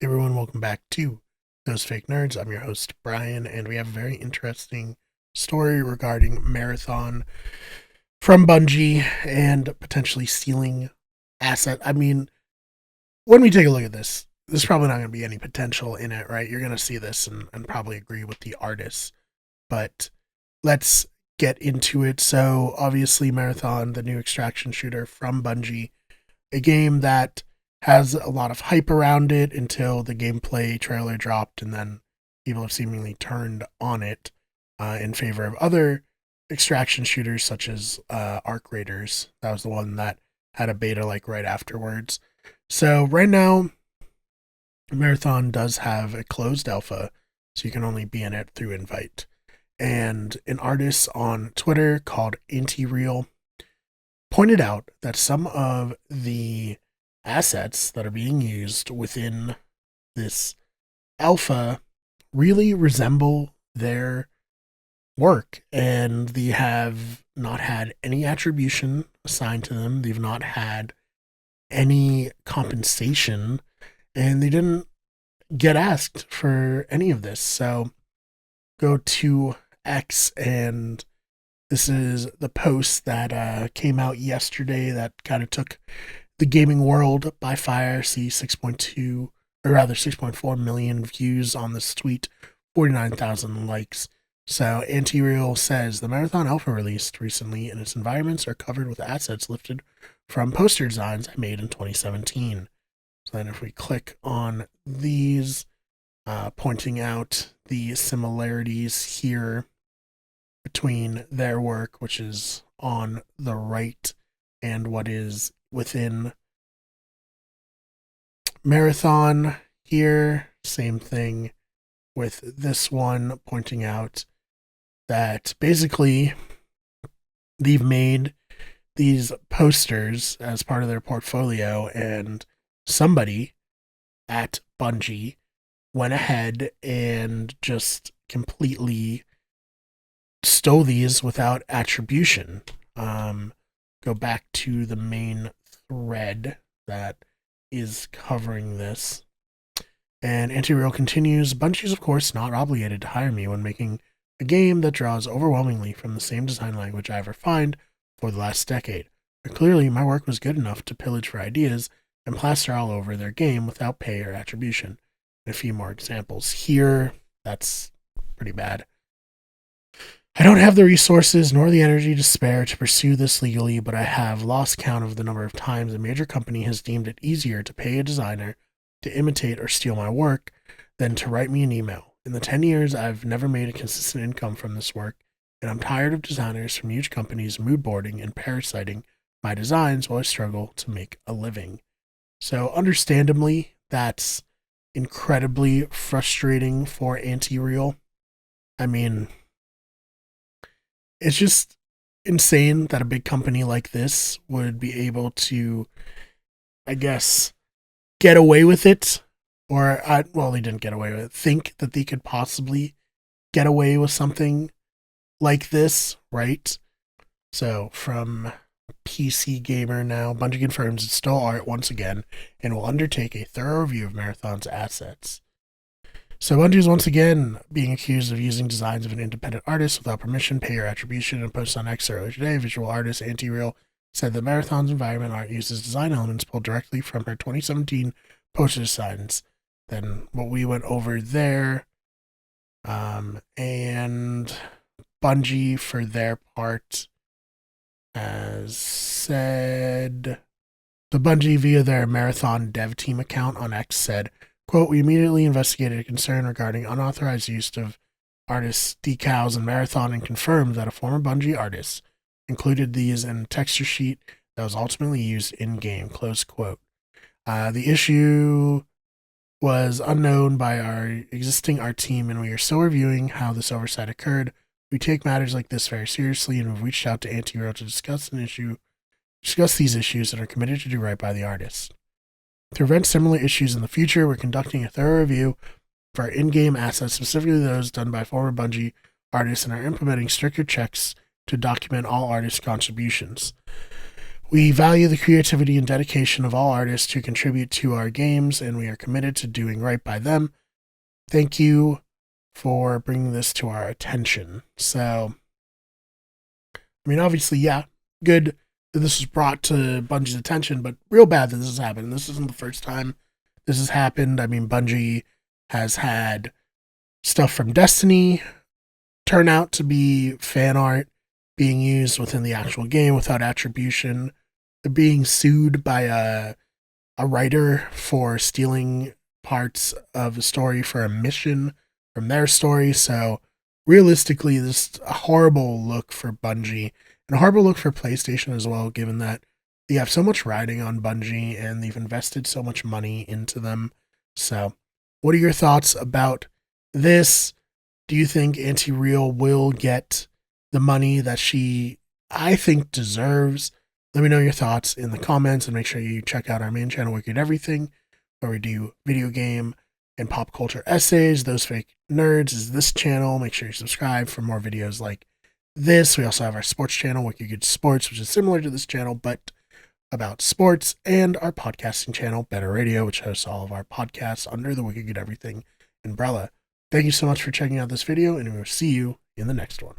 Hey everyone, welcome back to Those Fake Nerds. I'm your host, Brian, and we have a very interesting story regarding Marathon from Bungie and potentially stealing asset. I mean, when we take a look at this, there's probably not going to be any potential in it, right? You're going to see this and probably agree with the artists. But let's get into it. So, obviously, Marathon, the new extraction shooter from Bungie, a game that has a lot of hype around it until the gameplay trailer dropped, and then people have seemingly turned on it in favor of other extraction shooters such as Arc Raiders. That was the one that had a beta like right afterwards. So right now, Marathon does have a closed alpha, so you can only be in it through invite. And an artist on Twitter called Anti-Real pointed out that some of the assets that are being used within this alpha really resemble their work, and they have not had any attribution assigned to them. They've not had any compensation, and they didn't get asked for any of this. So go to X, and this is the post that came out yesterday that kind of took the gaming world by fire. See 6.2, or rather 6.4 million views on this tweet, 49,000 likes. So Anti-Real says the Marathon Alpha released recently and its environments are covered with assets lifted from poster designs I made in 2017. So then if we click on these, pointing out the similarities here between their work, which is on the right, and what is within Marathon here. Same thing with this one, pointing out that basically they've made these posters as part of their portfolio, and somebody at Bungie went ahead and just completely stole these without attribution. Go back to the main thread that is covering this. And Anti-Real continues, Bungie is of course not obligated to hire me when making a game that draws overwhelmingly from the same design language I've refined for the last decade. But clearly my work was good enough to pillage for ideas and plaster all over their game without pay or attribution. And a few more examples here. That's pretty bad. I don't have the resources nor the energy to spare to pursue this legally, but I have lost count of the number of times a major company has deemed it easier to pay a designer to imitate or steal my work than to write me an email. In the 10 years, I've never made a consistent income from this work, and I'm tired of designers from huge companies moodboarding and parasiting my designs while I struggle to make a living. So, understandably, that's incredibly frustrating for Anti-Real. I mean, it's just insane that a big company like this would be able to, I guess, get away with it. Or, well, they didn't get away with it. Think that they could possibly get away with something like this, right? So, from PC Gamer now, Bungie confirms it's still art once again and will undertake a thorough review of Marathon's assets. So Bungie is once again being accused of using designs of an independent artist without permission, pay, or attribution. In a post on X earlier today, visual artist Anti-Real said that Marathon's environment art uses design elements pulled directly from her 2017 poster designs. Then what we went over there, and Bungie, for their part, has said the Bungie via their Marathon dev team account on X said, quote, we immediately investigated a concern regarding unauthorized use of artists' decals in Marathon and confirmed that a former Bungie artist included these in a texture sheet that was ultimately used in-game, close quote. The issue was unknown by our existing art team, and we are still reviewing how this oversight occurred. We take matters like this very seriously, and we've reached out to Anti-Real to discuss these issues, and are committed to do right by the artist. To prevent similar issues in the future, we're conducting a thorough review of our in-game assets, specifically those done by former Bungie artists, and are implementing stricter checks to document all artist contributions. We value the creativity and dedication of all artists who contribute to our games, and we are committed to doing right by them. Thank you for bringing this to our attention. So, I mean, obviously, yeah, good that this was brought to Bungie's attention, but real bad that this has happened. This isn't the first time this has happened. I mean, Bungie has had stuff from Destiny turn out to be fan art being used within the actual game without attribution. They're being sued by a writer for stealing parts of a story for a mission from their story. So realistically, this is a horrible look for Bungie and a horrible look for PlayStation as well, given that they have so much riding on Bungie and they've invested so much money into them. So what are your thoughts about this? Do you think Anti-Real will get the money that she, I think, deserves? Let me know your thoughts in the comments, and make sure you check out our main channel, Wicked Everything, where we do video game and pop culture essays. Those Fake Nerds is this channel. Make sure you subscribe for more videos like this. We also have our sports channel, Wicked Good Sports, which is similar to this channel, but about sports, and our podcasting channel, Better Radio, which hosts all of our podcasts under the Wicked Good Everything umbrella. Thank you so much for checking out this video, and we will see you in the next one.